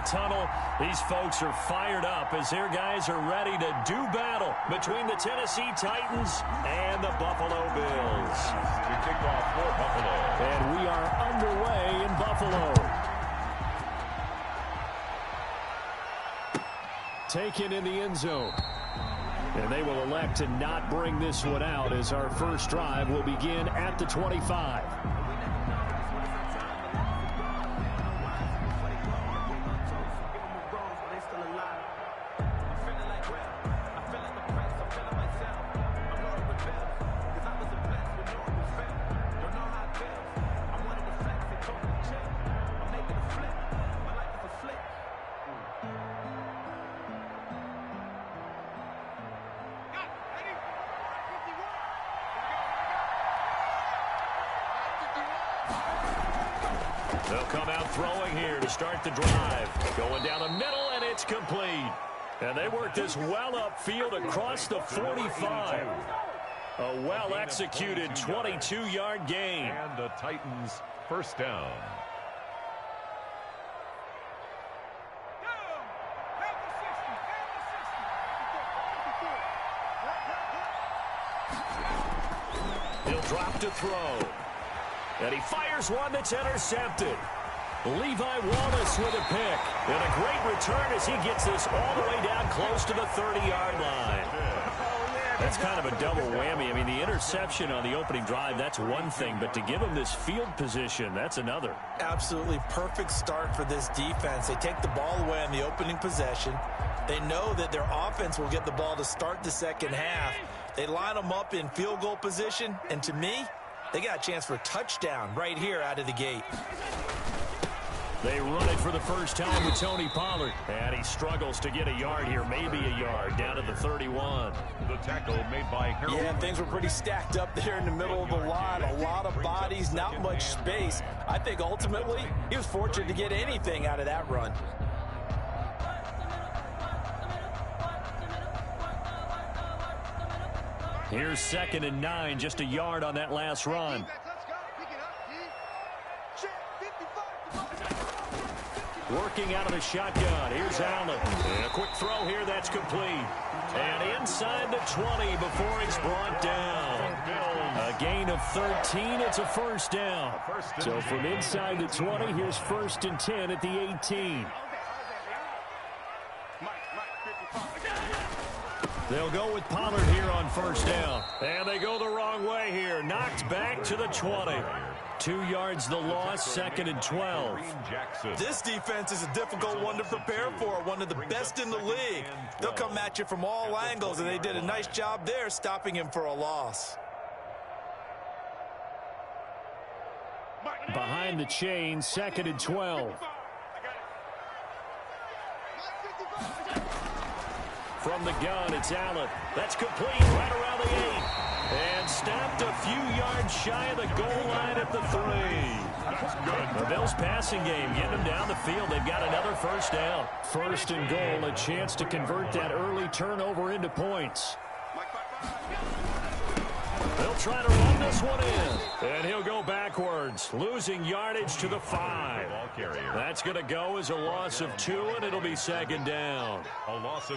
the tunnel. These folks are fired up as their guys are ready to do battle between the Tennessee Titans and the Buffalo Bills. To kick off for Buffalo. And we are underway in Buffalo. Taken in the end zone. And they will elect to not bring this one out as our first drive will begin at the 25. They'll come out throwing here to start the drive. Going down the middle, and it's complete. And they worked this well upfield across the 45. A well-executed 22-yard gain. And the Titans first down. He'll drop to throw. And he fires one that's intercepted. Levi Wallace with a pick. And a great return as he gets this all the way down close to the 30-yard line. That's kind of a double whammy. I mean, the interception on the opening drive, that's one thing. But to give him this field position, that's another. Absolutely perfect start for this defense. They take the ball away on the opening possession. They know that their offense will get the ball to start the second half. They line them up in field goal position. And to me, they got a chance for a touchdown right here out of the gate. They run it for the first time with Tony Pollard. And he struggles to get a yard here, maybe a yard, down to the 31. The tackle made by Harold. Yeah, things were pretty stacked up there in the middle of the line. A lot of bodies, not much space. I think ultimately he was fortunate to get anything out of that run. Here's 2nd and 9, just a yard on that last run. Working out of the shotgun. Here's Allen. And a quick throw here, that's complete. And inside the 20 before he's brought down. A gain of 13, it's a first down. So from inside the 20, here's 1st and 10 at the 18. They'll go with Pollard here on first down. And they go the wrong way here. Knocked back to the 20. 2 yards the loss, 2nd and 12. This defense is a difficult one to prepare for, one of the best in the league. They'll come at you from all angles, and they did a nice job there stopping him for a loss. Behind the chain, 2nd and 12. From the gun, it's Allen. That's complete right around the 8. And stopped a few yards shy of the goal line at the 3. The Bills passing game, getting them down the field. They've got another first down. 1st and goal, a chance to convert that early turnover into points. They'll try to run this one in. And he'll go backwards, losing yardage to the 5. That's going to go as a loss of 2, and it'll be 2nd down.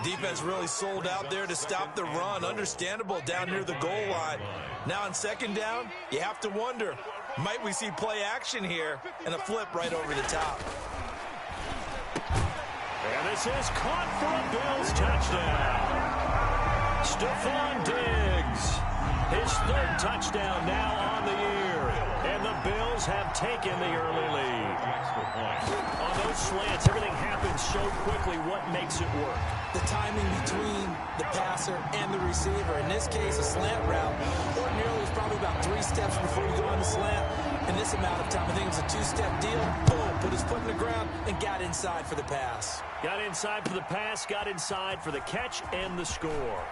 Defense really sold out there to stop the run. Understandable down near the goal line. Now on 2nd down, you have to wonder, might we see play action here and a flip right over the top? And this is caught for a Bills touchdown. Stephon Diggs. His 3rd touchdown now on the year. And the Bills have taken the early lead. On those slants, everything happens so quickly. What makes it work? The timing between the passer and the receiver. In this case, a slant route. Ordinarily, it's probably about 3 steps before you go on the slant. In this amount of time, I think it was a 2-step deal. Boom, put his foot in the ground and got inside for the pass. Got inside for the pass, got inside for the catch and the score.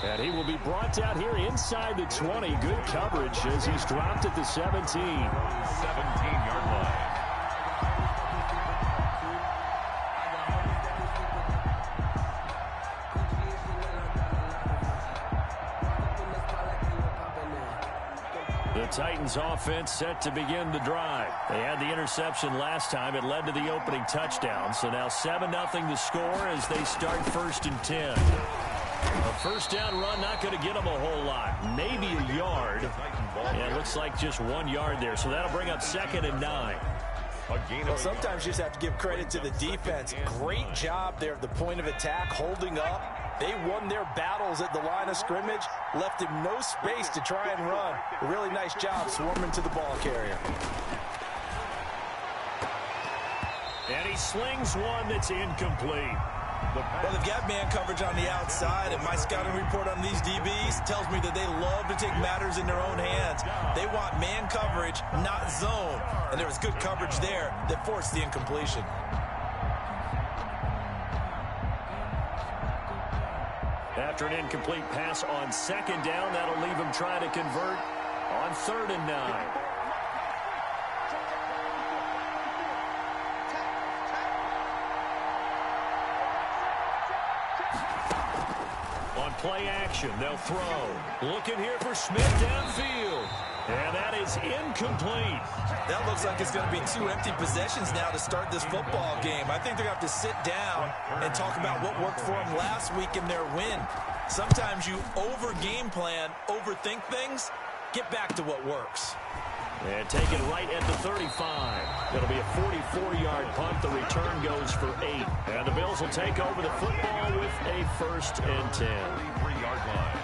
And he will be brought out here inside the 20. Good coverage as he's dropped at the 17. 17-yard line. The Titans offense set to begin the drive. They had the interception last time. It led to the opening touchdown. So now 7-0 the score as they start 1st and 10. A first down run not going to get them a whole lot. Maybe a yard. Yeah, it looks like just 1 yard there. So that'll bring up 2nd and 9. Well, sometimes you just have to give credit to the defense. Great job there at the point of attack, holding up. They won their battles at the line of scrimmage, left him no space to try and run. A really nice job swarming to the ball carrier. And he slings one that's incomplete. Well, they've got man coverage on the outside, and my scouting report on these DBs tells me that they love to take matters in their own hands. They want man coverage, not zone. And there was good coverage there that forced the incompletion. After an incomplete pass on 2nd down, that'll leave him trying to convert on 3rd and 9. Play action. They'll throw. Looking here for Smith downfield. And that is incomplete. That looks like it's going to be 2 empty possessions now to start this football game. I think they're going to have to sit down and talk about what worked for them last week in their win. Sometimes you over-game plan, overthink things, get back to what works. And taken right at the 35. It'll be a 44-yard punt. The return goes for 8. And the Bills will take over the football with a 1st and 10. 3-yard line.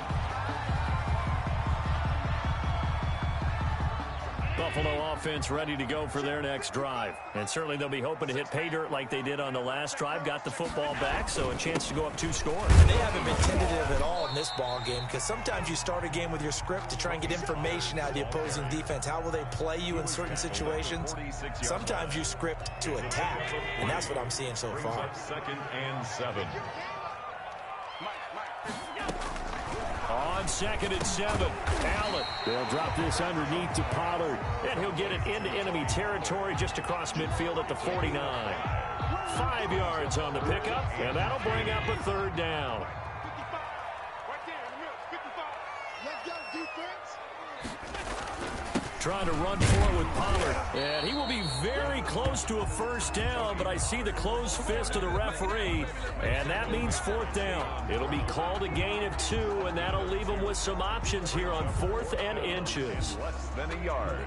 Buffalo offense ready to go for their next drive. And certainly they'll be hoping to hit pay dirt like they did on the last drive. Got the football back, so a chance to go up 2 scores. They haven't been tentative at all in this ball game because sometimes you start a game with your script to try and get information out of the opposing defense. How will they play you in certain situations? Sometimes you script to attack, and that's what I'm seeing so far. 2nd and 7. On 2nd and 7, Allen. They'll drop this underneath to Pollard. And he'll get it into enemy territory just across midfield at the 49. 5 yards on the pickup, and that'll bring up a 3rd down. Trying to run forward with Pollard. And he will be very close to a 1st down, but I see the closed fist of the referee, and that means 4th down. It'll be called a gain of 2, and that'll leave him with some options here on 4th and inches. Less than a yard.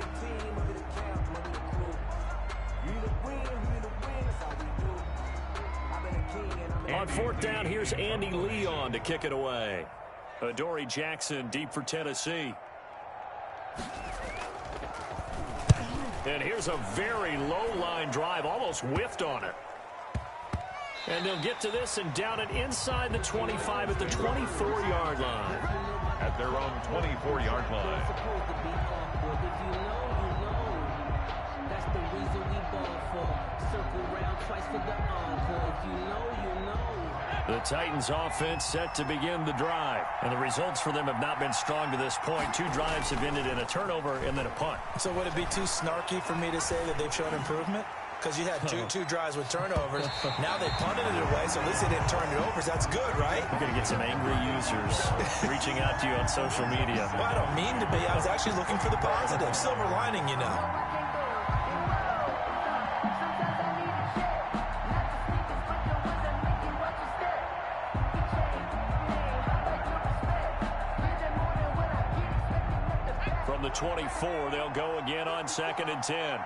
On 4th down, here's Andy Leon to kick it away. Adoree Jackson deep for Tennessee. And here's a very low-line drive, almost whiffed on it. And they'll get to this and down it inside the 25 at the 24-yard line. At their own 24-yard line. That's the reason we ball for. Circle round twice for the encore. If you know, you know. The Titans offense set to begin the drive. And the results for them have not been strong to this point. 2 drives have ended in a turnover and then a punt. So would it be too snarky for me to say that they've shown improvement? Because you had two drives with turnovers. Now they punted it away, so at least they didn't turn it over. So that's good, right? We're going to get some angry users reaching out to you on social media. Well, I don't mean to be. I was actually looking for the positive. Silver lining, you know. From the 24, they'll go again on 2nd and 10.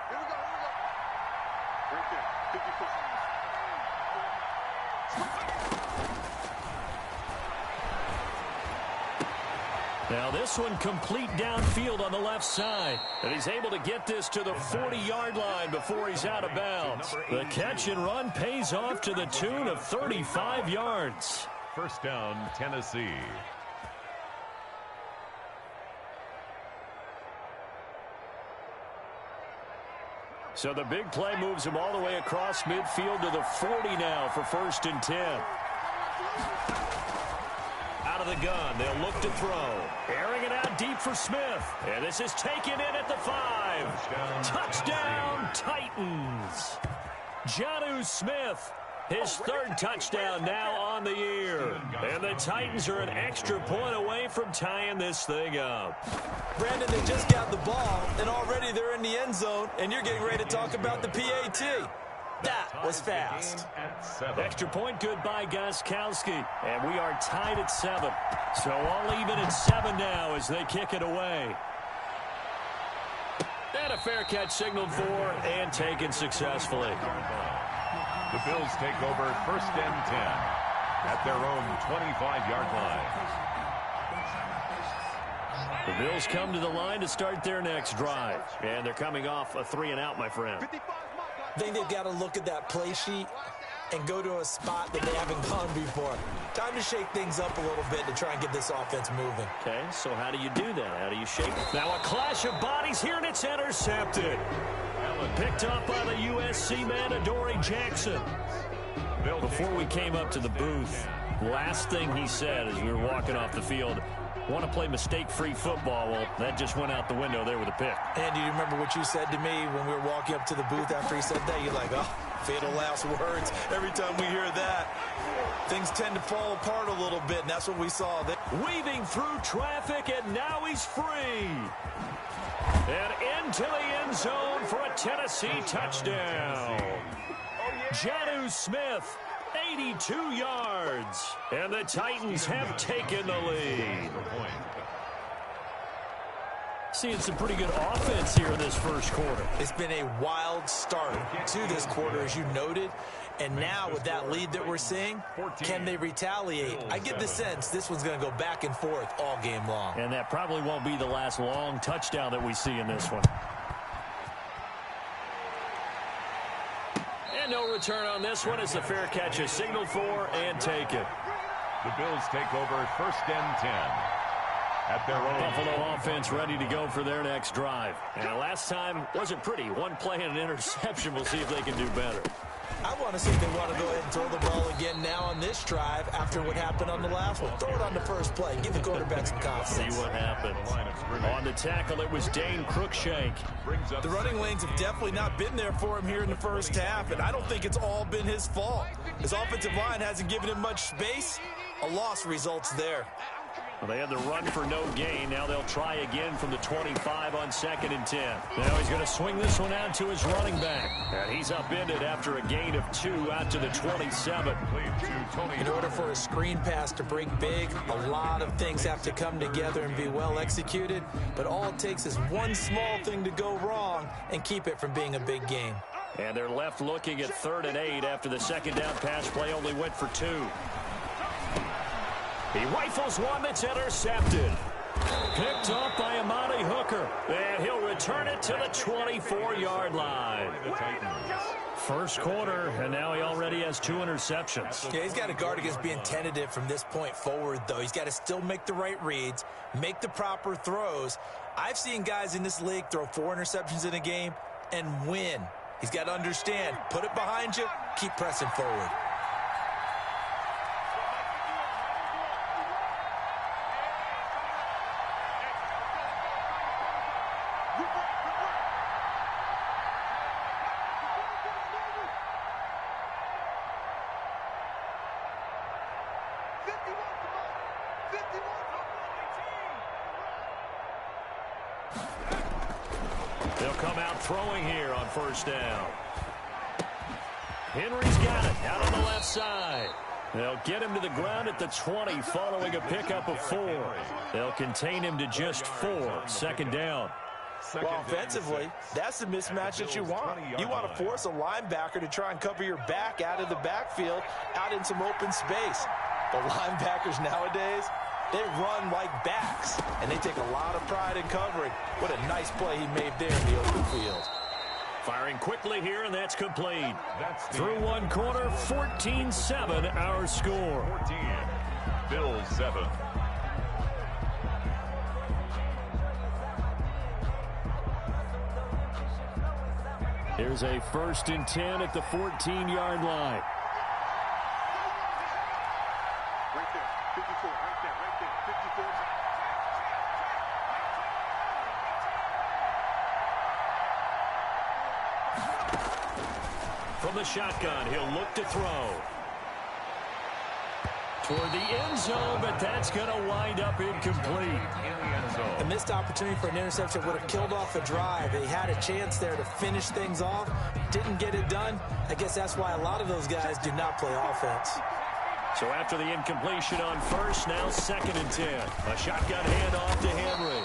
Now this one complete downfield on the left side. And he's able to get this to the 40-yard line before he's out of bounds. The catch and run pays off to the tune of 35 yards. 1st down, Tennessee. So the big play moves him all the way across midfield to the 40 now for 1st and 10. Out of the gun, they'll look to throw. Airing it out deep for Smith. And this is taken in at the 5. Touchdown, Titans. Jonnu Smith His third touchdown now on the year. And the Titans are an extra point away from tying this thing up. Brandon, they just got the ball, and already they're in the end zone, and you're getting ready to talk about the PAT. That was fast. Extra point good by Gostkowski. And we are tied at 7. So all even at 7 now as they kick it away. And a fair catch signaled for and taken successfully. The Bills take over 1st and 10 at their own 25-yard line. The Bills come to the line to start their next drive. And they're coming off a 3-and-out, my friend. I think they've got to look at that play sheet and go to a spot that they haven't gone before. Time to shake things up a little bit to try and get this offense moving. Okay, so how do you do that? How do you shake it? Now a clash of bodies here, and it's intercepted. Picked up by the USC man, Adoree Jackson. Before we came up to the booth, last thing he said as we were walking off the field, want to play mistake-free football. Well, that just went out the window there with a pick. And do you remember what you said to me when we were walking up to the booth after he said that? You're like, oh, fatal last words. Every time we hear that, things tend to fall apart a little bit, and that's what we saw there. Weaving through traffic, and now he's free. And into the end zone for a Tennessee touchdown. Jonnu Smith, 82 yards. And the Titans have taken the lead. Seeing some pretty good offense here in this first quarter. It's been a wild start to this quarter, as you noted. And now with that lead that we're seeing, can they retaliate? I get the sense this one's going to go back and forth all game long. And that probably won't be the last long touchdown that we see in this one. And no return on this one as the fair catch is signaled for and taken. The Bills take over 1st and 10 at their own. Buffalo offense ready to go for their next drive. And last time wasn't pretty. One play and an interception. We'll see if they can do better. I want to see if they want to go ahead and throw the ball again now on this drive after what happened on the last one. Throw it on the first play. Give the quarterback some confidence. See what happens. On the tackle, it was Dane Cruikshank. The running lanes have definitely not been there for him here in the first half, and I don't think it's all been his fault. His offensive line hasn't given him much space. A loss results there. Well, they had the run for no gain. Now they'll try again from the 25 on 2nd and 10. Now he's going to swing this one out to his running back. And he's upended after a gain of 2 out to the 27. In order for a screen pass to break big, a lot of things have to come together and be well executed. But all it takes is one small thing to go wrong and keep it from being a big game. And they're left looking at 3rd and 8 after the second down pass play only went for 2. He rifles one that's intercepted. Picked up by Amani Hooker. And he'll return it to the 24-yard line. First quarter, and now he already has 2 interceptions. Yeah, he's got to guard against being tentative from this point forward, though. He's got to still make the right reads, make the proper throws. I've seen guys in this league throw 4 interceptions in a game and win. He's got to understand, put it behind you, keep pressing forward. They'll come out throwing here on 1st down. Henry's got it out on the left side. They'll get him to the ground at the 20 following a pickup of 4. They'll contain him to just 4. 2nd down. Well, offensively, that's the mismatch that you want. You want to force a linebacker to try and cover your back out of the backfield, out in some open space. The linebackers nowadays, they run like backs, and they take a lot of pride in covering. What a nice play he made there in the open field. Firing quickly here, and that's complete. Through one quarter, 14-7 our score. 14, Bills 7. Here's a 1st and 10 at the 14-yard line. Right there, 54, right there, 54. From the shotgun. He'll look to throw. Toward the end zone, but that's going to wind up incomplete. A missed opportunity for an interception would have killed off a drive. They had a chance there to finish things off. Didn't get it done. I guess that's why a lot of those guys do not play offense. So after the incompletion on first, now 2nd and 10. A shotgun handoff to Henry.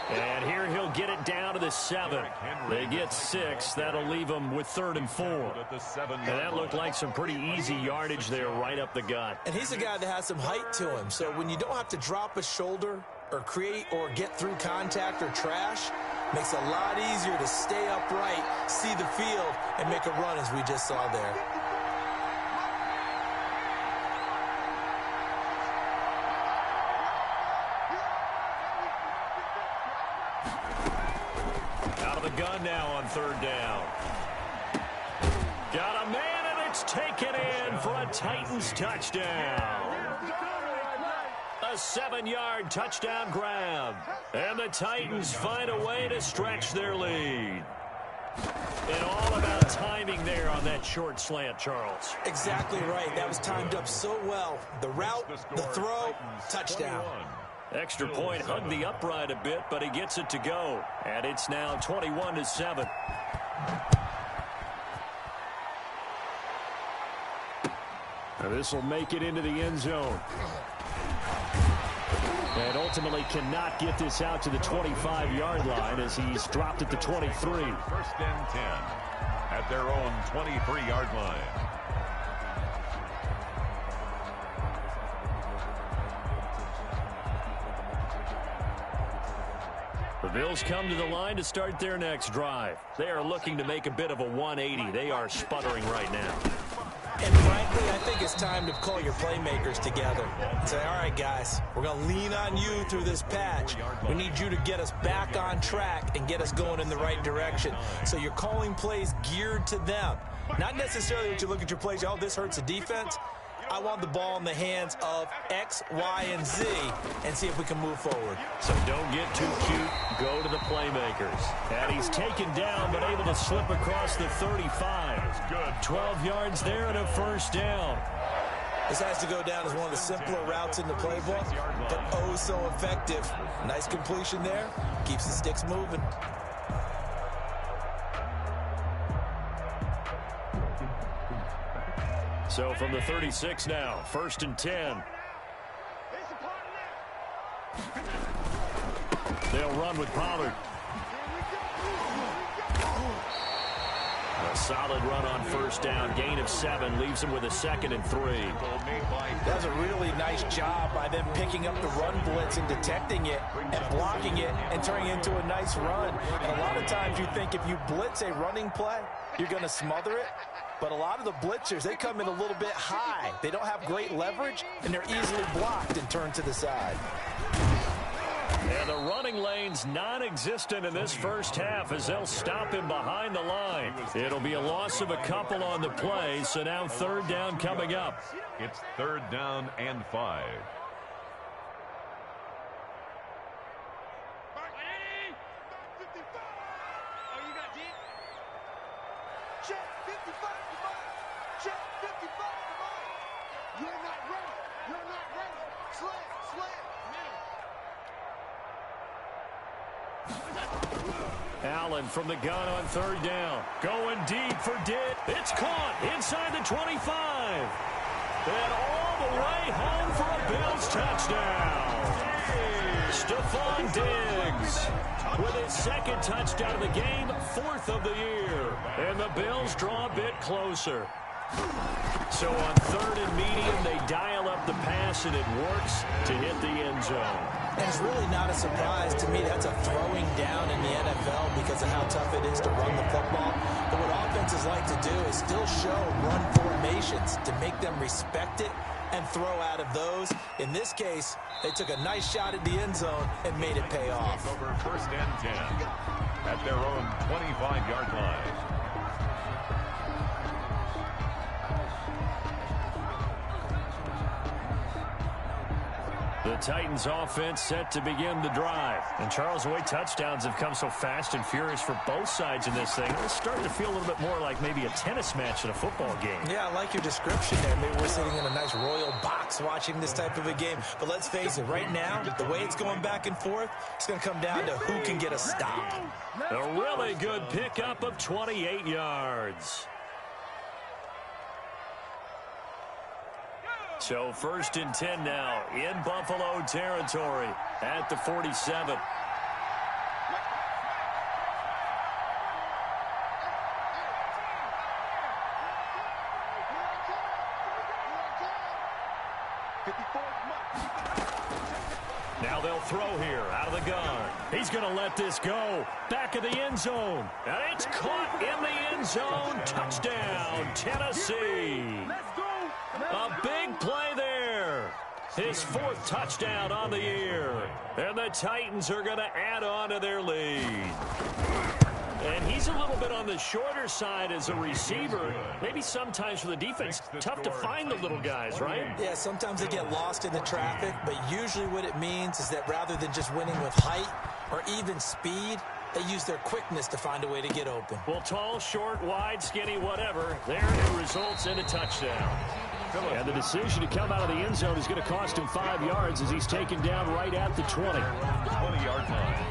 And here he'll get it down to the 7. They get 6. That'll leave them with 3rd and 4. And that looked like some pretty easy yardage there right up the gut. And he's a guy that has some height to him. So when you don't have to drop a shoulder or create or get through contact or trash, makes it a lot easier to stay upright, see the field, and make a run as we just saw there. Gun now on 3rd down. Got a man, and it's taken in for a Titans touchdown. A 7-yard touchdown grab. And the Titans find a way to stretch their lead. And all about timing there on that short slant, Charles. Exactly right. That was timed up so well. The route, the throw, touchdown. Extra point hugged the upright a bit, but he gets it to go. And it's now 21-7. This will make it into the end zone. And ultimately cannot get this out to the 25-yard line as he's dropped at the 23. 1st and 10 at their own 23-yard line. The Bills come to the line to start their next drive. They are looking to make a bit of a 180. They are sputtering right now. And frankly, I think it's time to call your playmakers together and say, all right, guys, we're going to lean on you through this patch. We need you to get us back on track and get us going in the right direction. So you're calling plays geared to them. Not necessarily what you look at your plays, oh, this hurts the defense. I want the ball in the hands of X, Y, and Z and see if we can move forward. So don't get too cute. Go to the playmakers. And he's taken down but able to slip across the 35. 12 yards there and a 1st down. This has to go down as one of the simpler routes in the playbook, but oh so effective. Nice completion there. Keeps the sticks moving. So from the 36 now, 1st and 10. They'll run with Pollard. A solid run on 1st down. Gain of 7 leaves him with a 2nd and 3. That's a really nice job by them picking up the run blitz and detecting it and blocking it and turning it into a nice run. And a lot of times you think if you blitz a running play, you're going to smother it. But a lot of the blitzers, they come in a little bit high. They don't have great leverage, and they're easily blocked and turned to the side. And the running lane's non-existent in this 1st half as they'll stop him behind the line. It'll be a loss of a couple on the play, so now 3rd down coming up. It's 3rd down and 5. Allen from the gun on 3rd down. Going deep for Diggs. It's caught inside the 25. And all the way home for a Bills touchdown. Stephon Diggs with his 2nd touchdown of the game, 4th of the year. And the Bills draw a bit closer. So on 3rd and medium, they dial up the pass, and it works to hit the end zone. And it's really not a surprise to me. That's a throwing down in the NFL because of how tough it is to run the football. But what offenses like to do is still show run formations to make them respect it and throw out of those. In this case, they took a nice shot at the end zone and made it pay off. Over 1st and 10 at their own 25-yard line. The Titans offense set to begin the drive. And Charles, the way touchdowns have come so fast and furious for both sides in this thing, it's starting to feel a little bit more like maybe a tennis match in a football game. Yeah, I like your description there. Maybe we're sitting in a nice royal box watching this type of a game. But let's face it, right now, the way it's going back and forth, it's going to come down to who can get a stop. A really good pickup of 28 yards. So 1st and 10 now in Buffalo territory at the 47. Now they'll throw here out of the gun. He's going to let this go. Back of the end zone. And it's caught in the end zone. Touchdown, Tennessee. A big play there. His 4th touchdown on the year. And the Titans are going to add on to their lead. And he's a little bit on the shorter side as a receiver. Maybe sometimes for the defense, tough to find the little guys, right? Yeah, sometimes they get lost in the traffic, but usually what it means is that rather than just winning with height or even speed, they use their quickness to find a way to get open. Well, tall, short, wide, skinny, whatever, there it results in a touchdown. And the decision to come out of the end zone is going to cost him 5 yards as he's taken down right at the 20. 20-yard line.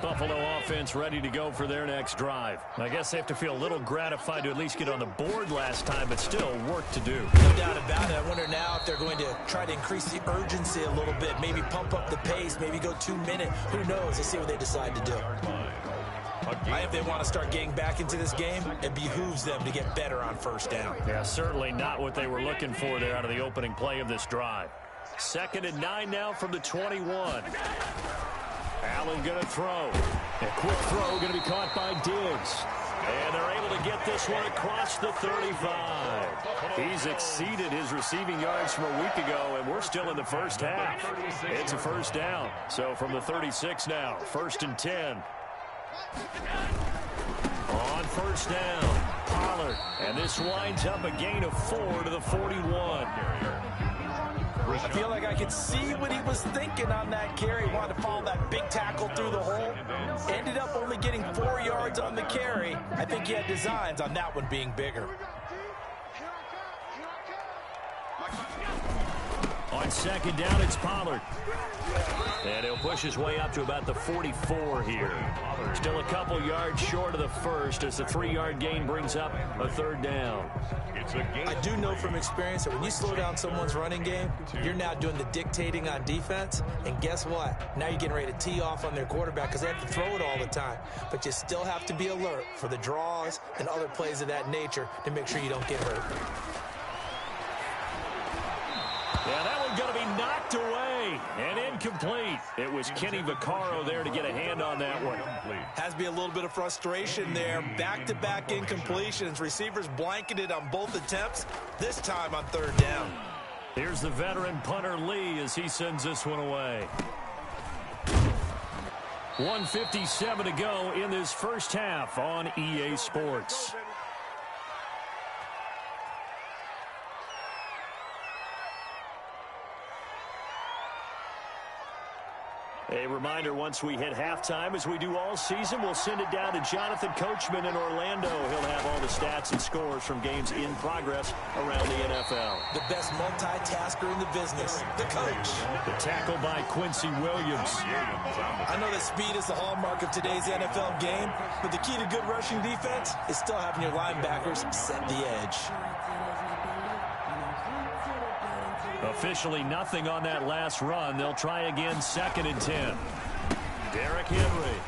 Buffalo offense ready to go for their next drive. I guess they have to feel a little gratified to at least get on the board last time, but still work to do. No doubt about it. I wonder now if they're going to try to increase the urgency a little bit, maybe pump up the pace, maybe go 2-minute. Who knows? Let's see what they decide to do. If they want to start getting back into this game, it behooves them to get better on 1st down. Yeah, certainly not what they were looking for there out of the opening play of this drive. 2nd and 9 now from the 21. Allen going to throw. A quick throw going to be caught by Diggs. And they're able to get this one across the 35. He's exceeded his receiving yards from a week ago, and we're still in the first half. It's a 1st down. So from the 36 now, 1st and 10. On 1st down, Pollard. And this winds up a gain of 4 to the 41. I feel like I could see what he was thinking on that carry. He wanted to follow that big tackle through the hole. Ended up only getting 4 yards on the carry. I think he had designs on that one being bigger. On 2nd down, it's Pollard. And he'll push his way up to about the 44 here. Still a couple yards short of the 1st as the 3-yard gain brings up a 3rd down. I do know from experience that when you slow down someone's running game, you're now doing the dictating on defense. And guess what? Now you're getting ready to tee off on their quarterback because they have to throw it all the time. But you still have to be alert for the draws and other plays of that nature to make sure you don't get hurt. Yeah, that one's going to be knocked away and incomplete. It was Kenny Vaccaro there to get a hand on that one. Has to be a little bit of frustration there. Back-to-back incompletions. Receivers blanketed on both attempts, this time on 3rd down. Here's the veteran punter Lee as he sends this one away. 1:57 to go in this first half on EA Sports. A reminder, once we hit halftime, as we do all season, we'll send it down to Jonathan Coachman in Orlando. He'll have all the stats and scores from games in progress around the NFL. The best multitasker in the business, the coach. The tackle by Quincy Williams. I know that speed is the hallmark of today's NFL game, but the key to good rushing defense is still having your linebackers set the edge. Officially nothing on that last run. They'll try again, 2nd and 10. Derrick Henry.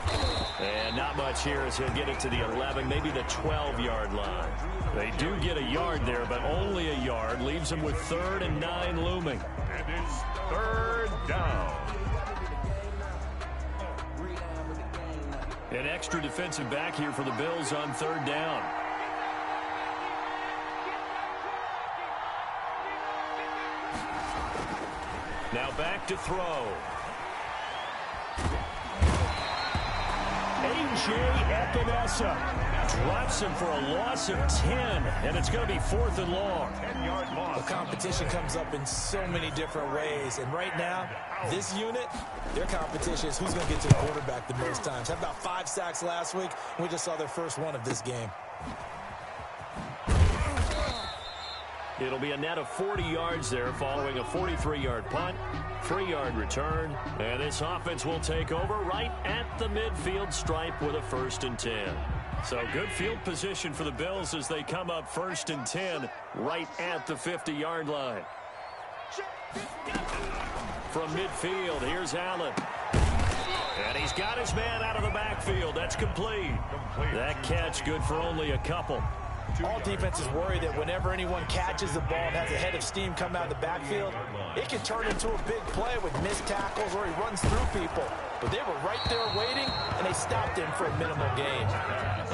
And not much here as he'll get it to the 11, maybe the 12-yard line. They do get a yard there, but only a yard. Leaves them with 3rd and 9 looming. And it's 3rd down. An extra defensive back here for the Bills on 3rd down. Now back to throw. A.J. Epinesa drops him for a loss of 10, and it's going to be 4th and long. 10-yard loss. The competition comes up in so many different ways, and right now, this unit, their competition is who's going to get to the quarterback the most times. Had about 5 sacks last week. We just saw their first one of this game. It'll be a net of 40 yards there following a 43-yard punt, 3-yard return, and this offense will take over right at the midfield stripe with a 1st and 10. So good field position for the Bills as they come up 1st and 10 right at the 50-yard line. From midfield, here's Allen. And he's got his man out of the backfield. That's complete. That catch good for only a couple. All defenses worry that whenever anyone catches the ball and has a head of steam come out of the backfield, it can turn into a big play with missed tackles or he runs through people. But they were right there waiting, and they stopped him for a minimal gain.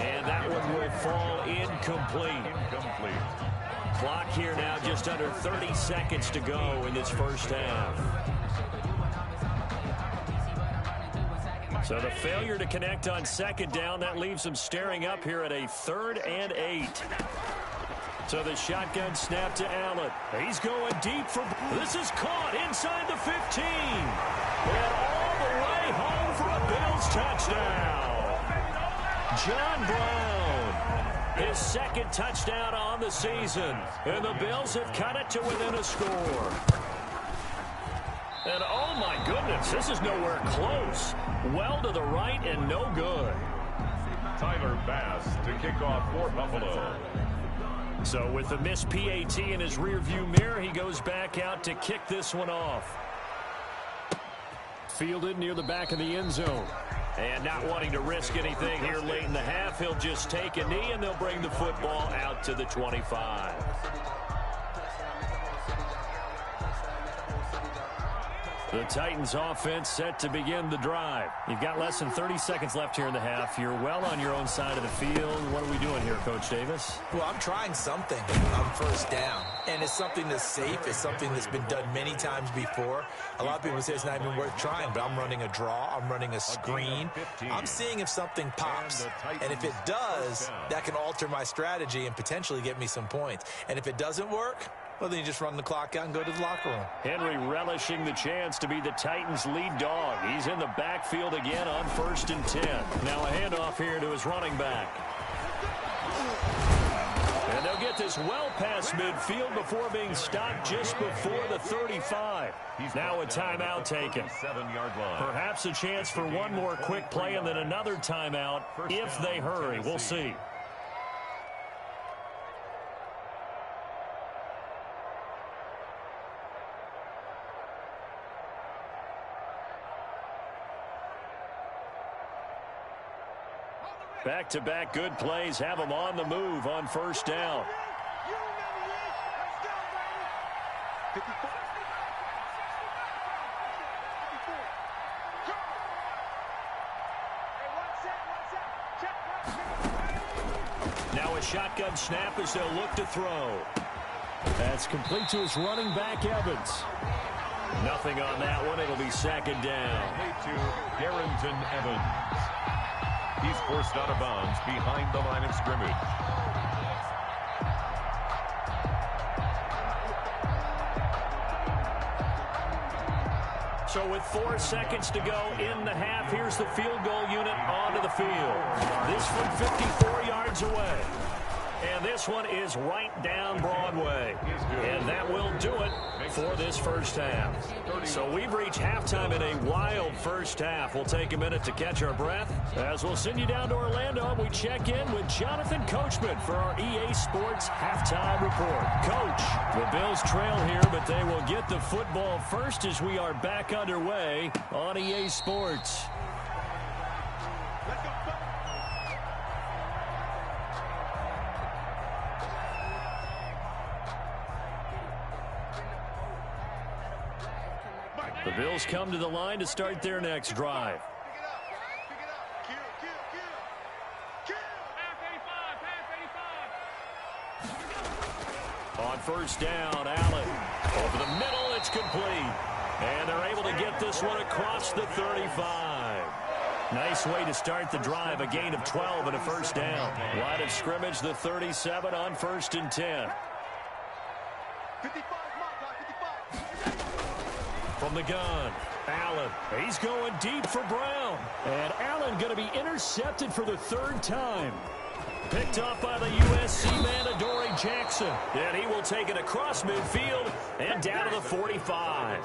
And that one will fall incomplete. Clock here now just under 30 seconds to go in this first half. So the failure to connect on 2nd down, that leaves them staring up here at a 3rd and 8. So the shotgun snap to Allen. He's going deep for... This is caught inside the 15. And all the way home for a Bills touchdown. John Brown. His 2nd touchdown on the season. And the Bills have cut it to within a score. And oh my goodness, this is nowhere close. Well to the right and no good. Tyler Bass to kick off for Buffalo. So with the missed PAT in his rearview mirror, he goes back out to kick this one off. Fielded near the back of the end zone. And not wanting to risk anything here late in the half, he'll just take a knee and they'll bring the football out to the 25. The Titans offense set to begin the drive. You've got less than 30 seconds left here in the half. You're well on your own side of the field. What are we doing here, Coach Davis? Well, I'm trying something on 1st down. And it's something that's safe. It's something that's been done many times before. A lot of people say it's not even worth trying, but I'm running a draw. I'm running a screen. I'm seeing if something pops. And if it does, that can alter my strategy and potentially get me some points. And if it doesn't work, well, then you just run the clock out and go to the locker room. Henry relishing the chance to be the Titans' lead dog. He's in the backfield again on 1st and 10. Now a handoff here to his running back. And they'll get this well past midfield before being stopped just before the 35. Now a timeout taken. 7-yard line. Perhaps a chance for one more quick play and then another timeout if they hurry. We'll see. Back-to-back good plays have them on the move on 1st down. Now a shotgun snap as they'll look to throw. That's complete to his running back, Evans. Nothing on that one. It'll be 2nd down. To Darrington Evans. He's forced out of bounds behind the line of scrimmage. So with 4 seconds to go in the half, here's the field goal unit onto the field. This from 54 yards away. And this one is right down Broadway. And that will do it for this first half. So we've reached halftime in a wild first half. We'll take a minute to catch our breath as we'll send you down to Orlando and we check in with Jonathan Coachman for our EA Sports Halftime Report. Coach, the Bills trail here, but they will get the football first as we are back underway on EA Sports. The Bills come to the line to start their next drive. On 1st down, Allen. Over the middle, it's complete. And they're able to get this one across the 35. Nice way to start the drive. A gain of 12 and a first down. Line of scrimmage, the 37 on 1st and 10. 55, mark, 55. From the gun, Allen. He's going deep for Brown. And Allen going to be intercepted for the 3rd time. Picked up by the USC man, Adoree Jackson. And he will take it across midfield and down to the 45.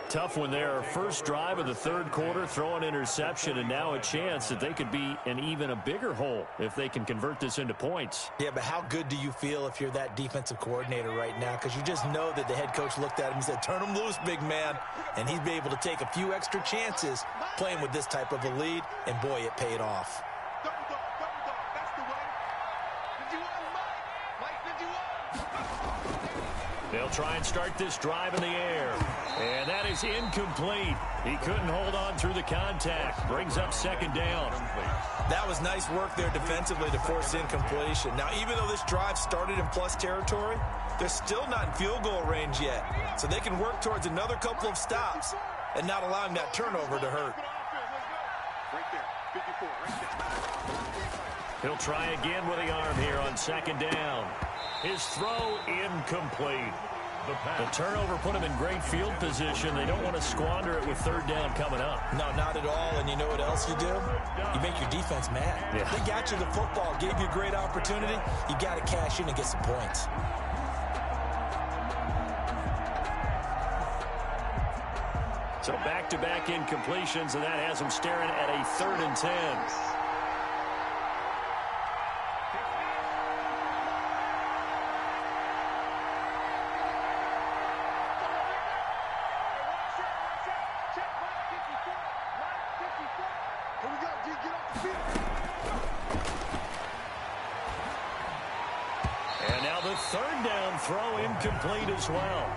Tough one there. First drive of the 3rd quarter, throw an interception, and now a chance that they could be in even a bigger hole if they can convert this into points. Yeah, but how good do you feel if you're that defensive coordinator right now? Because you just know that the head coach looked at him and said, turn him loose, big man. And he'd be able to take a few extra chances playing with this type of a lead, and boy, it paid off. They'll try and start this drive in the air. And that is incomplete. He couldn't hold on through the contact. Brings up 2nd down. That was nice work there defensively to force incompletion. Now, even though this drive started in plus territory, they're still not in field goal range yet. So they can work towards another couple of stops and not allowing that turnover to hurt. Right there, 54, right there. He'll try again with the arm here on 2nd down. His throw incomplete. The turnover put him in great field position. They don't want to squander it with 3rd down coming up. No, not at all. And you know what else you do? You make your defense mad. Yeah. They got you the football, gave you a great opportunity. You got to cash in and get some points. So back-to-back incompletions, and that has him staring at a 3rd and 10. Throw incomplete as well.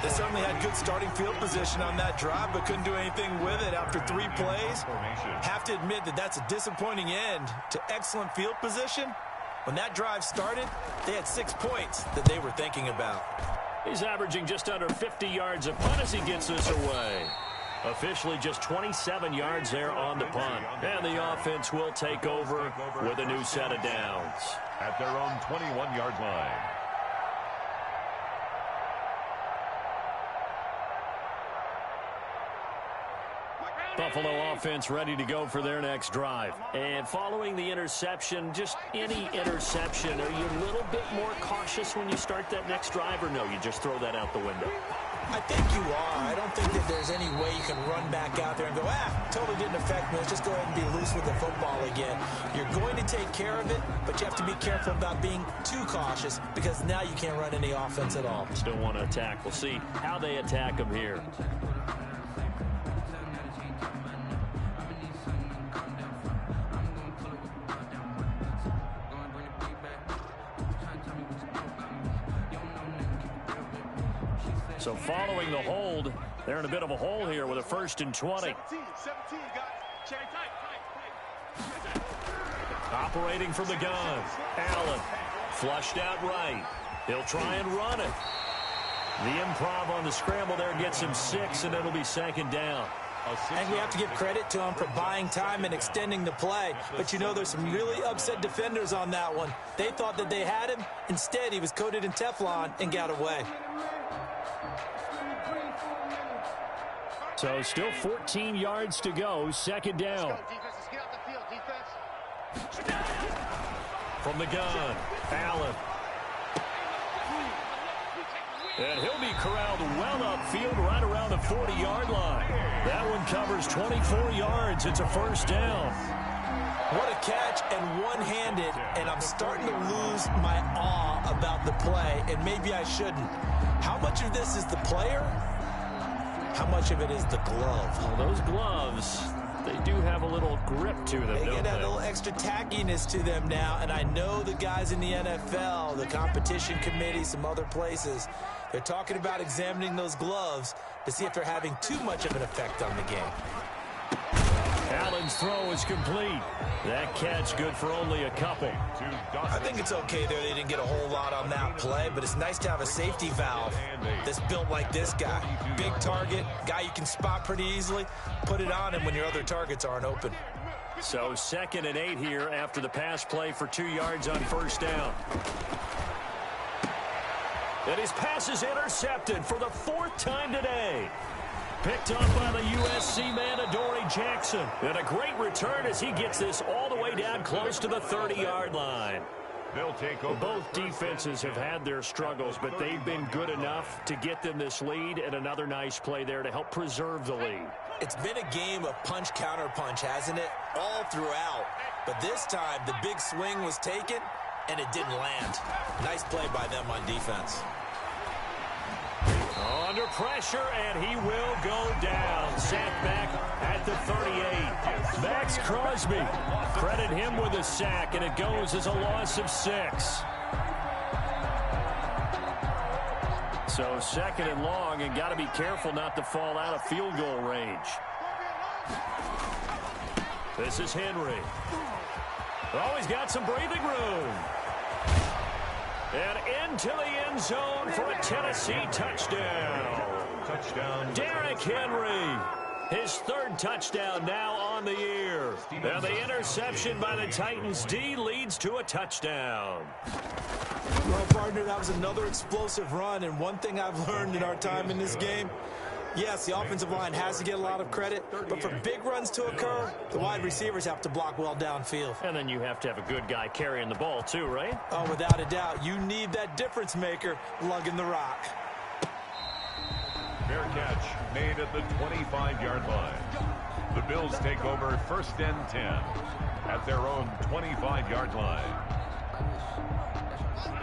They certainly had good starting field position on that drive, but couldn't do anything with it after 3 plays. Have to admit that that's a disappointing end to excellent field position. When that drive started, they had 6 points that they were thinking about. He's averaging just under 50 yards a punt as he gets this away. Officially just 27 yards there on the punt. And the offense will take over with a new set of downs. At their own 21-yard line. Buffalo offense ready to go for their next drive. And following the interception, just any interception, are you a little bit more cautious when you start that next drive, or no, you just throw that out the window? I think you are. I don't think that there's any way you can run back out there and go, totally didn't affect me. Let's just go ahead and be loose with the football again. You're going to take care of it, but you have to be careful about being too cautious because now you can't run any offense at all. Still want to attack. We'll see how they attack them here. So following the hold, they're in a bit of a hole here with a 1st and 20. 17, guys. Check tight. Operating from the gun. Allen flushed out right. He'll try and run it. The improv on the scramble there gets him 6, and it'll be 2nd down. And we have to give credit to him for buying time and extending the play. But you know, there's some really upset defenders on that one. They thought that they had him. Instead, he was coated in Teflon and got away. So still 14 yards to go. 2nd down. From the gun, Allen. And he'll be corralled well upfield right around the 40-yard line. That one covers 24 yards. It's a 1st down. What a catch and one-handed, and I'm starting to lose my awe about the play, and maybe I shouldn't. How much of this is the player? How much of it is the glove? Well, those gloves, they do have a little grip to them, They don't get that they? little extra tackiness to them now, and I know the guys in the NFL, the competition committee, some other places, they're talking about examining those gloves to see if they're having too much of an effect on the game. Allen's throw is complete. That catch good for only a couple. I think it's okay there. They didn't get a whole lot on that play, but it's nice to have a safety valve that's built like this guy. Big target, guy you can spot pretty easily. Put it on him when your other targets aren't open. So 2nd and 8 here after the pass play for 2 yards on first down. And his pass is intercepted for the 4th time today. Picked up by the USC man, Adoree Jackson. And a great return as he gets this all the way down close to the 30-yard line. They'll take over. Both defenses have had their struggles, but they've been good enough to get them this lead, and another nice play there to help preserve the lead. It's been a game of punch-counter-punch, hasn't it? All throughout. But this time, the big swing was taken, and it didn't land. Nice play by them on defense. Under pressure, and he will go down. Sacked back at the 38. Max Crosby. Credit him with a sack, and it goes as a loss of 6. So 2nd and long, and got to be careful not to fall out of field goal range. This is Henry. Oh, he's got some breathing room. And into the end zone for a Tennessee touchdown. Touchdown. Derrick Henry. His 3rd touchdown now on the year. And the interception by the Titans D leads to a touchdown. Well, partner, that was another explosive run, and one thing I've learned in our time in this game, yes, the offensive line has to get a lot of credit, but for big runs to occur, the wide receivers have to block well downfield. And then you have to have a good guy carrying the ball too, right? Oh, without a doubt. You need that difference maker lugging the rock. Fair catch made at the 25-yard line. The Bills take over 1st and 10 at their own 25-yard line.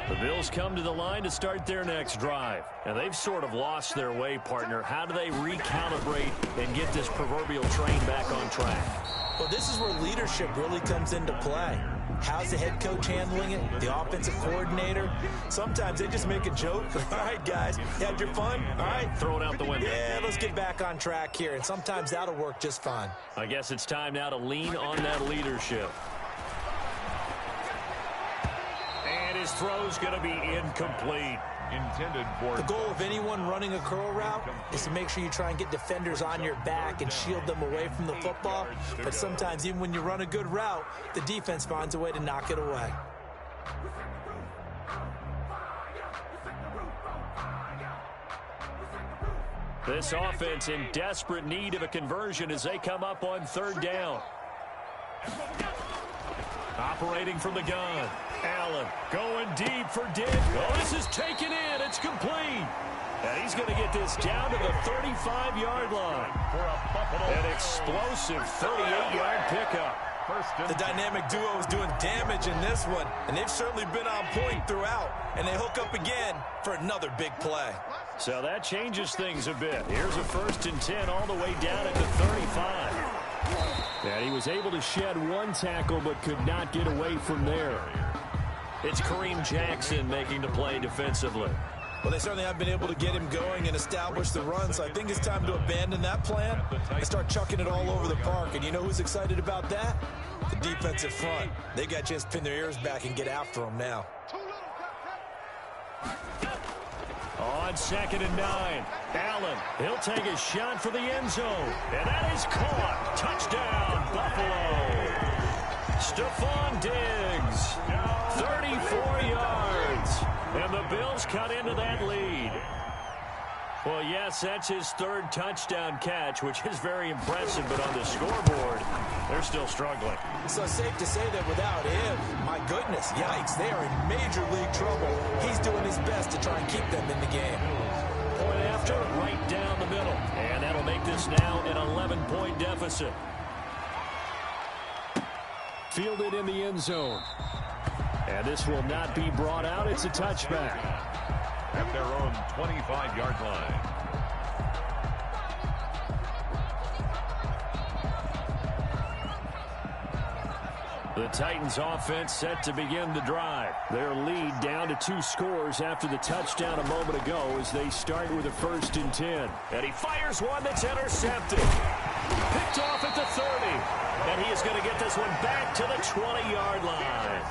The Bills come to the line to start their next drive. And they've sort of lost their way, partner. How do they recalibrate and get this proverbial train back on track? Well, this is where leadership really comes into play. How's the head coach handling it? The offensive coordinator? Sometimes they just make a joke. All right, guys, you had your fun? All right. Throw it out the window. Yeah, let's get back on track here. And sometimes that'll work just fine. I guess it's time now to lean on that leadership. And his throw's going to be incomplete. Intended for the goal of anyone running a curl route is to make sure you try and get defenders on your back and shield them away from the football. But sometimes even when you run a good route, the defense finds a way to knock it away. This offense in desperate need of a conversion as they come up on 3rd down. Operating from the gun. Allen going deep for Diggs. Oh, this is taken in. It's complete. And he's going to get this down to the 35-yard line. An explosive 38-yard pickup. The dynamic duo is doing damage in this one, and they've certainly been on point throughout. And they hook up again for another big play. So that changes things a bit. Here's a 1st and 10 all the way down at the 35. And he was able to shed one tackle but could not get away from there. It's Kareem Jackson making the play defensively. Well, they certainly have been able to get him going and establish the run, so I think it's time to abandon that plan and start chucking it all over the park. And you know who's excited about that? The defensive front. They got a chance to pin their ears back and get after them now. On 2nd and 9, Allen, he'll take a shot for the end zone. And that is caught. Touchdown, Buffalo. Stephon Diggs, 34 yards. And the Bills cut into that lead. Well, yes, that's his 3rd touchdown catch, which is very impressive. But on the scoreboard, they're still struggling. So safe to say that without him, my goodness, yikes, they are in major league trouble. He's doing his best to try and keep them in the game. Point after, right down the middle. And that'll make this now an 11-point deficit. Fielded in the end zone. And this will not be brought out. It's a touchback. At their own 25-yard line. The Titans offense set to begin the drive. Their lead down to 2 scores after the touchdown a moment ago as they start with a 1st and 10. And he fires one that's intercepted. Picked off at the 30. And he is going to get this one back to the 20-yard line.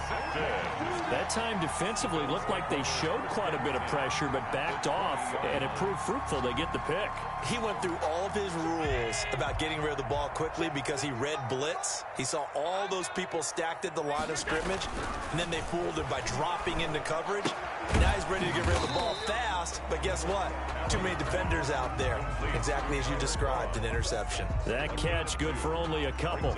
That time defensively looked like they showed quite a bit of pressure, but backed off, and it proved fruitful. They get the pick. He went through all of his rules about getting rid of the ball quickly because he read blitz. He saw all those people stacked at the line of scrimmage, and then they fooled him by dropping into coverage. Now he's ready to get rid of the ball fast, but guess what? Too many defenders out there. Exactly as you described, an interception. That catch good for only a couple.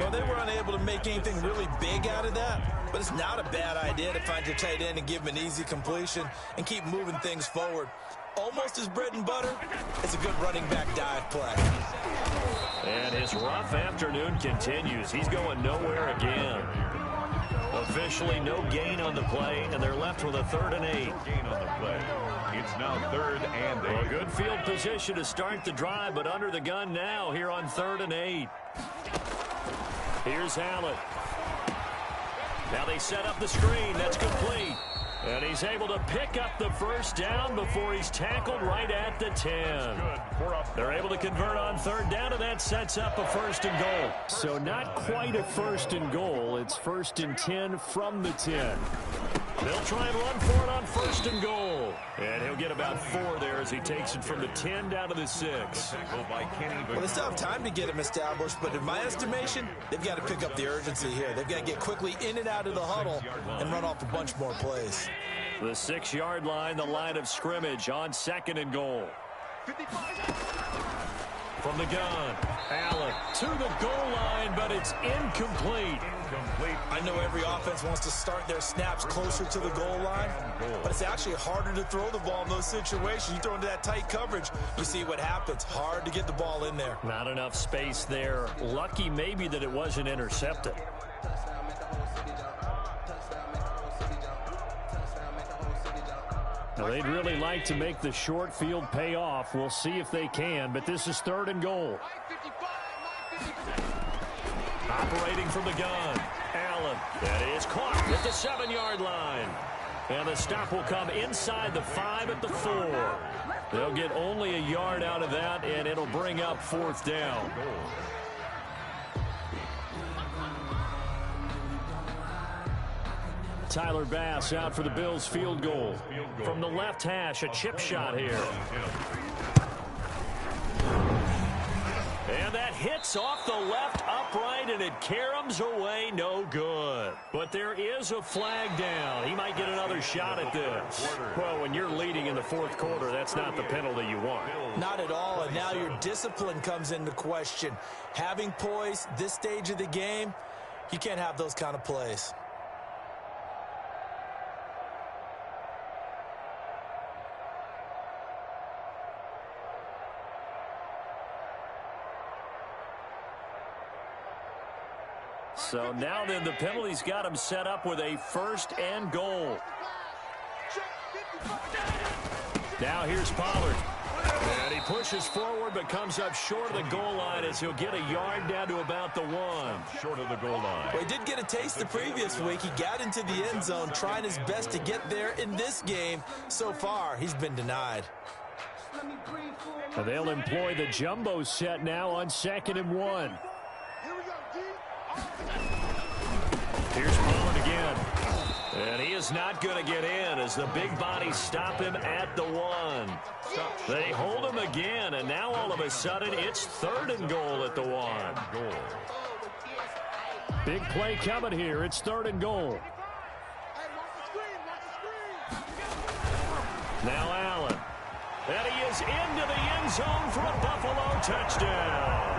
Well, they were unable to make anything really big out of that, but it's not a bad idea to find your tight end and give him an easy completion and keep moving things forward. Almost his bread and butter. It's a good running back dive play. And his rough afternoon continues. He's going nowhere again. Officially no gain on the play, and they're left with a 3rd and 8. Gain on the play. It's now 3rd and 8. A good field position to start the drive, but under the gun now here on 3rd and 8. Here's Allen. Now they set up the screen. That's complete. And he's able to pick up the first down before he's tackled right at the 10. They're able to convert on 3rd down, and that sets up a 1st and goal. So not quite a 1st and goal. It's 1st and 10 from the 10. They'll try and run for it on 1st and goal. And he'll get about 4 there as he takes it from the 10 down to the 6. Well, they still have time to get him established, but in my estimation, they've got to pick up the urgency here. They've got to get quickly in and out of the huddle and run off a bunch more plays. The 6-yard line, the line of scrimmage on 2nd and goal. From the gun, Allen to the goal line, but it's incomplete. I know every offense wants to start their snaps closer to the goal line, but it's actually harder to throw the ball in those situations. You throw into that tight coverage, you see what happens. Hard to get the ball in there. Not enough space there. Lucky maybe that it wasn't intercepted. Now, they'd really like to make the short field pay off. We'll see if they can, but this is 3rd and goal. Operating from the gun, Allen. That is caught at the 7-yard line. And the stop will come inside the 5 at the 4. They'll get only a yard out of that, and it'll bring up 4th down. Tyler Bass out for the Bills field goal. From the left hash, a chip shot here. And that hits off the left upright, and it caroms away, no good. But there is a flag down. He might get another shot at this. Well, when you're leading in the 4th quarter, that's not the penalty you want. Not at all, and now your discipline comes into question. Having poise this stage of the game, you can't have those kind of plays. So now then the penalty's got him set up with a 1st and goal. Now here's Pollard. And he pushes forward but comes up short of the goal line as he'll get a yard down to about the 1. Short of the goal line. Well, he did get a taste the previous week. He got into the end zone trying his best to get there in this game. So far, he's been denied. And they'll employ the jumbo set now on 2nd and 1. Here's Pollard again. And he is not going to get in as the big bodies stop him at the 1. They hold him again, and now all of a sudden it's 3rd and goal at the 1. Big play coming here. It's 3rd and goal. Now Allen. And he is into the end zone for a Buffalo touchdown.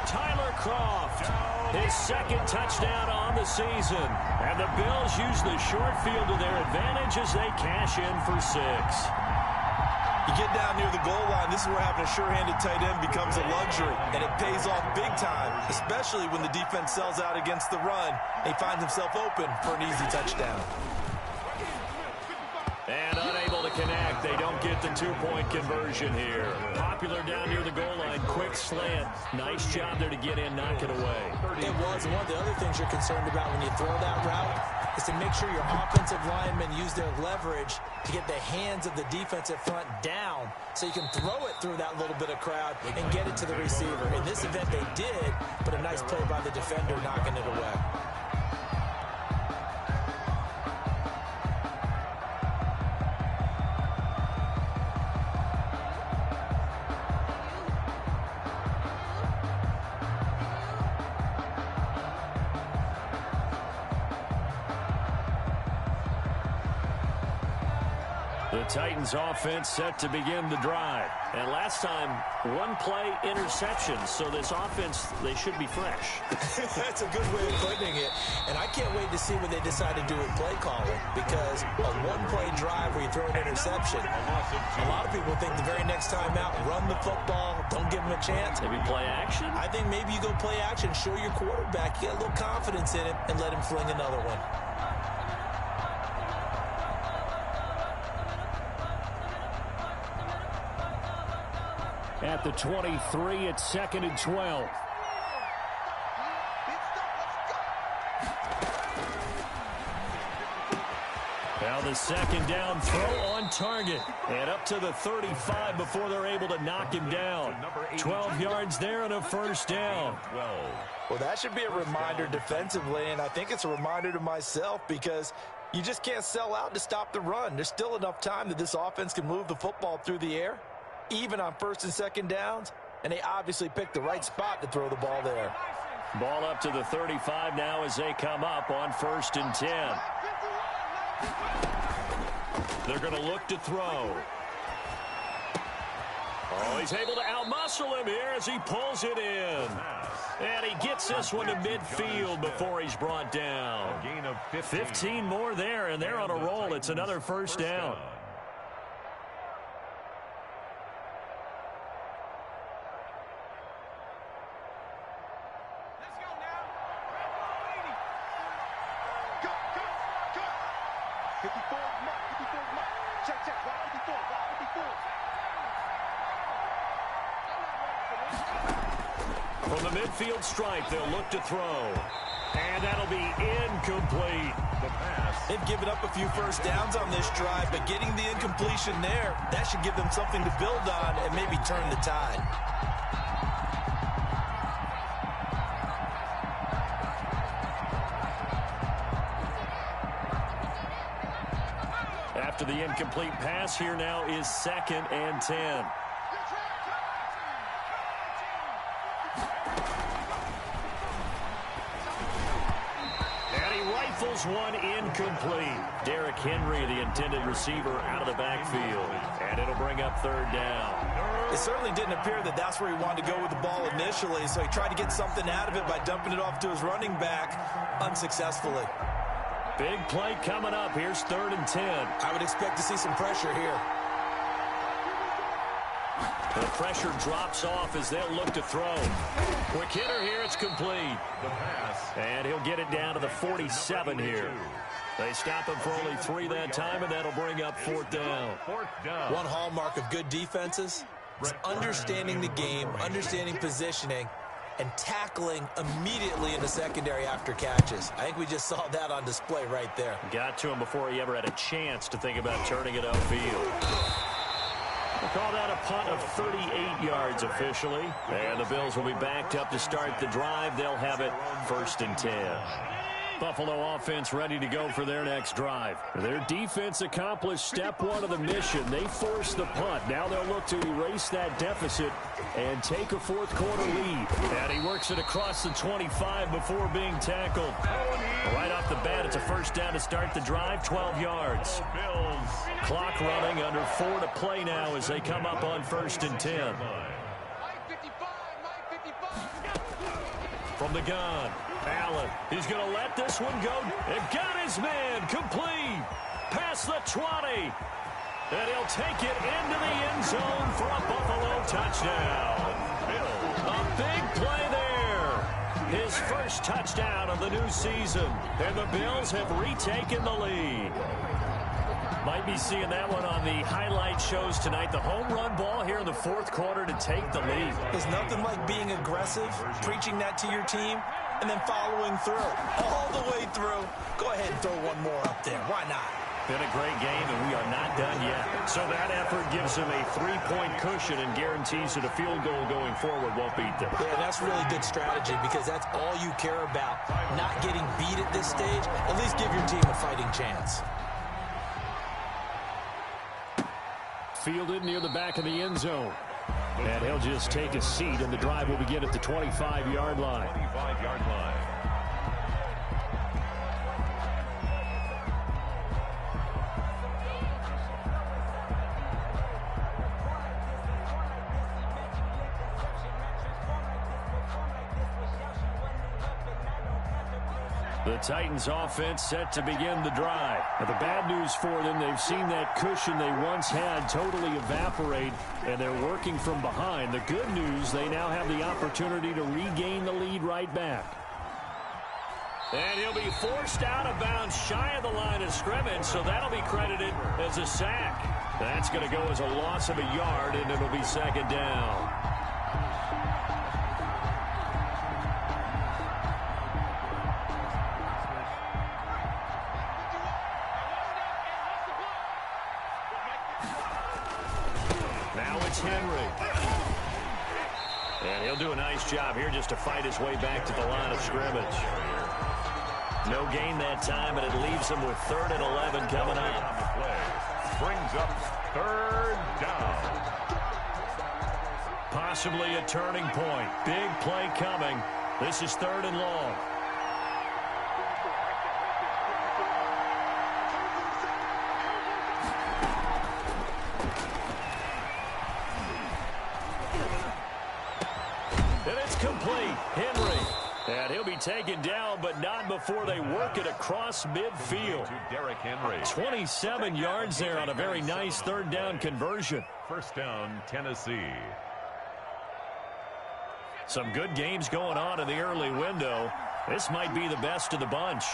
Tyler Kroft, his 2nd touchdown on the season. And the Bills use the short field to their advantage as they cash in for 6. You get down near the goal line, this is where having a sure-handed tight end becomes a luxury. And it pays off big time, especially when the defense sells out against the run. He finds himself open for an easy touchdown. And unable to connect. They don't get the 2-point conversion here. Popular down near the goal line. Quick slant. Nice job there to get in, knock it away. It was. And one of the other things you're concerned about when you throw that route is to make sure your offensive linemen use their leverage to get the hands of the defensive front down so you can throw it through that little bit of crowd and get it to the receiver. In this event, they did, but a nice play by the defender knocking it away. The Titans offense set to begin the drive. And last time, one play interception. So this offense, they should be fresh. That's a good way of putting it. And I can't wait to see what they decide to do with play calling. Because a one-play drive where you throw an interception, a lot of people think the very next time out, run the football, don't give them a chance. Maybe play action? I think maybe you go play action, show your quarterback, get a little confidence in him, and let him fling another one. At the 23, it's 2nd and 12. Now the second down throw on target. And up to the 35 before they're able to knock him down. 12 yards there and a first down. Well, that should be a reminder defensively, and I think it's a reminder to myself because you just can't sell out to stop the run. There's still enough time that this offense can move the football through the air, even on 1st and 2nd downs, and they obviously picked the right spot to throw the ball there. Ball up to the 35 now as they come up on 1st and 10. They're going to look to throw. Oh, he's able to outmuscle him here as he pulls it in. And he gets this one to midfield before he's brought down. A gain of 15 more there, and they're on a roll. It's another first down. From the midfield stripe, they'll look to throw. And that'll be incomplete. The pass. They've given up a few first downs on this drive, but getting the incompletion there, that should give them something to build on and maybe turn the tide. After the incomplete pass, here now is 2nd and 10. One incomplete. Derrick Henry, the intended receiver, out of the backfield. And it'll bring up 3rd down. It certainly didn't appear that that's where he wanted to go with the ball initially, so he tried to get something out of it by dumping it off to his running back unsuccessfully. Big play coming up. Here's 3rd and 10. I would expect to see some pressure here. The pressure drops off as they'll look to throw. Quick hitter here. It's complete. The pass. And he'll get it down to the 47 here. They stop him for only 3 that time, and that'll bring up 4th down. 4th down. One hallmark of good defenses is understanding the game, understanding positioning, and tackling immediately in the secondary after catches. I think we just saw that on display right there. Got to him before he ever had a chance to think about turning it upfield. We'll call that a punt of 38 yards officially. And the Bills will be backed up to start the drive. They'll have it 1st and 10. Buffalo offense ready to go for their next drive. Their defense accomplished step 1 of the mission. They forced the punt. Now they'll look to erase that deficit and take a 4th quarter lead. And he works it across the 25 before being tackled. Right off the bat, it's a first down to start the drive, 12 yards. Clock running, under 4 to play now as they come up on 1st and 10. From the gun, Allen, he's going to let this one go. And got his man, complete, past the 20. And he'll take it into the end zone for a Buffalo touchdown. A big play there. His first touchdown of the new season. And the Bills have retaken the lead. Might be seeing that one on the highlight shows tonight. The home run ball here in the 4th quarter to take the lead. There's nothing like being aggressive, preaching that to your team, and then following through. All the way through. Go ahead and throw one more up there. Why not? Been a great game, and we are not done yet. So that effort gives them a 3-point cushion and guarantees that a field goal going forward won't beat them. Yeah, that's really good strategy because that's all you care about. Not getting beat at this stage. At least give your team a fighting chance. Fielded near the back of the end zone. And he'll just take a seat, and the drive will begin at the 25-yard line. 25-yard line. The Titans offense set to begin the drive. Now, the bad news for them, they've seen that cushion they once had totally evaporate, and they're working from behind. The good news, they now have the opportunity to regain the lead right back. And he'll be forced out of bounds shy of the line of scrimmage, so that'll be credited as a sack. That's going to go as a loss of a yard, and it'll be second down. Henry. And he'll do a nice job here just to fight his way back to the line of scrimmage. No gain that time, and it leaves him with 3rd and 11 coming up. Brings up 3rd down. Possibly a turning point. Big play coming. This is 3rd and long. Henry. And he'll be taken down, but not before they work it across midfield. To Derrick Henry. 27 yards there on a very nice 3rd down conversion. 1st down, Tennessee. Some good games going on in the early window. This might be the best of the bunch.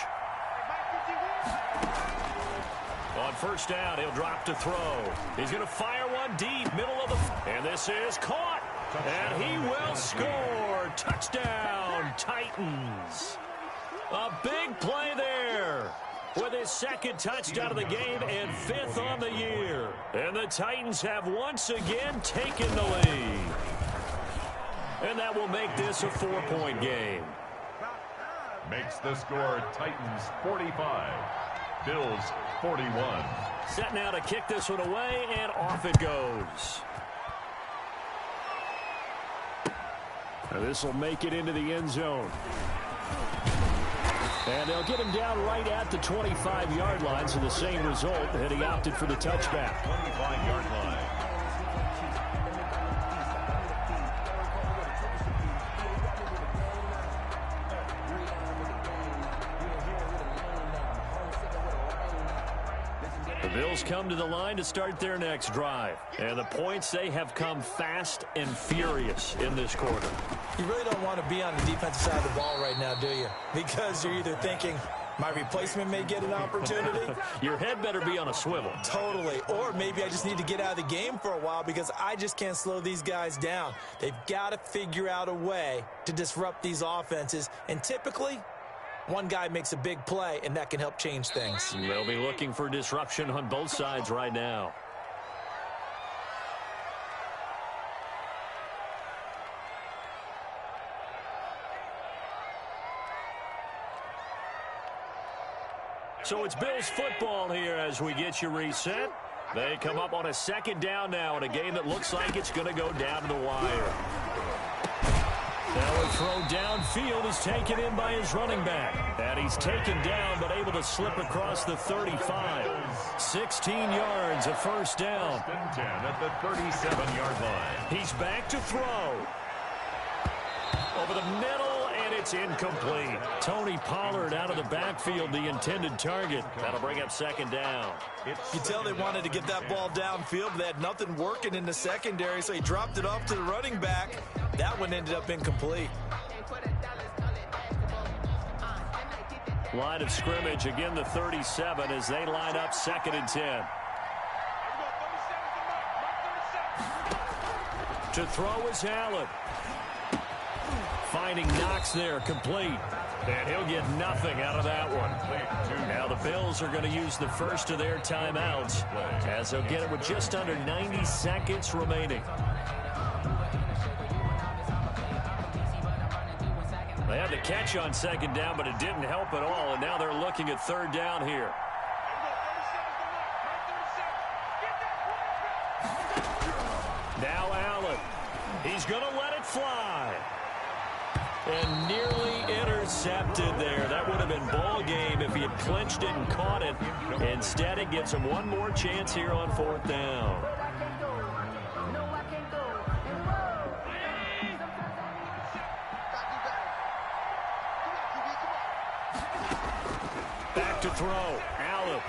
On 1st down, he'll drop to throw. He's going to fire one deep, middle of the... And this is caught. And he will score. Touchdown, Titans. A big play there with his 2nd touchdown of the game and 5th on the year. And the Titans have once again taken the lead. And that will make this a 4-point game. Makes the score Titans 45, Bills 41. Set now to kick this one away, and off it goes. Now this will make it into the end zone. And they'll get him down right at the 25-yard line, so the same result, and he opted for the touchback. 25-yard line. The Bills come to the line to start their next drive. And the points, they have come fast and furious in this quarter. You really don't want to be on the defensive side of the ball right now, do you? Because you're either thinking, my replacement may get an opportunity. Your head better be on a swivel. Totally. Or maybe I just need to get out of the game for a while because I just can't slow these guys down. They've got to figure out a way to disrupt these offenses. And typically, one guy makes a big play, and that can help change things. They'll be looking for disruption on both sides right now. So it's Bills football here as we get you reset. They come up on a 2nd down now in a game that looks like it's going to go down to the wire. Now a throw downfield is taken in by his running back. And he's taken down but able to slip across the 35. 16 yards, a 1st down. 10 at the 37-yard line. He's back to throw. Over the middle, and it's incomplete. Tony Pollard out of the backfield, the intended target. That'll bring up 2nd down. You can tell they wanted to get that ball downfield, but they had nothing working in the secondary, so he dropped it off to the running back. That one ended up incomplete. Line of scrimmage, again the 37 as they line up 2nd and 10. To throw is Allen. finding Knox there, complete. And he'll get nothing out of that one. Now the Bills are going to use the first of their timeouts as they'll get it with just under 90 seconds remaining. They had the catch on second down, but it didn't help at all, and now they're looking at third down here. Now Allen. He's going to let it fly. And nearly intercepted there. That would have been ball game if he had clinched it and caught it. Instead, it gives him one more chance here on fourth down. Back to throw. Allen.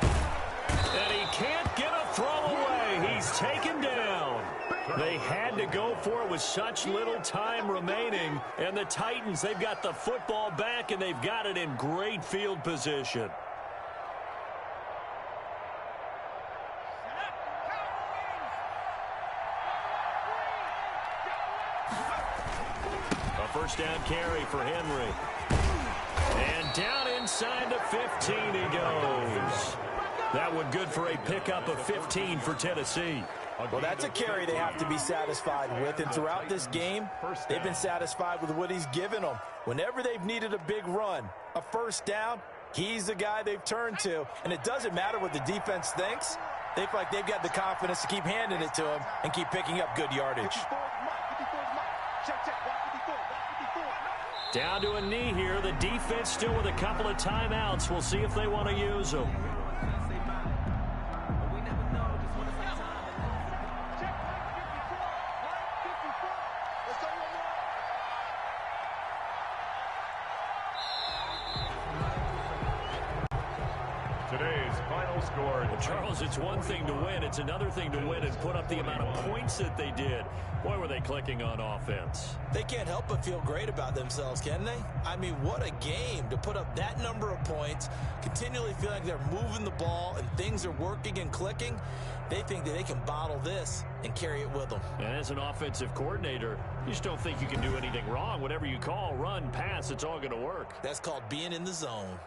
And he can't get a throw away. He's taken down. They had to go for it with such little time remaining. And the Titans, they've got the football back, and they've got it in great field position. A first down carry for Henry. And down inside the 15 he goes. That one good for a pickup of 15 for Tennessee. Well, that's a carry they have to be satisfied with. And throughout this game, they've been satisfied with what he's given them. Whenever they've needed a big run, a first down, he's the guy they've turned to. And it doesn't matter what the defense thinks. They feel like they've got the confidence to keep handing it to him and keep picking up good yardage. Down to a knee here. The defense still with a couple of timeouts. We'll see if they want to use them. Today's final score. Well, Charles, it's one thing to win. It's another thing to win and put up the amount of points that they did. Boy, were they clicking on offense. They can't help but feel great about themselves, can they? I mean, what a game to put up that number of points, continually feel like they're moving the ball and things are working and clicking. They think that they can bottle this and carry it with them. And as an offensive coordinator, you just don't think you can do anything wrong. Whatever you call, run, pass, it's all going to work. That's called being in the zone.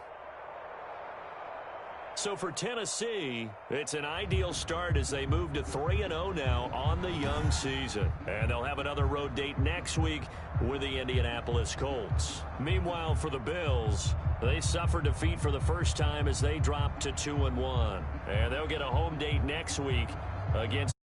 So for Tennessee, it's an ideal start as they move to 3-0 now on the young season. And they'll have another road date next week with the Indianapolis Colts. Meanwhile, for the Bills, they suffered defeat for the first time as they dropped to 2-1. And they'll get a home date next week against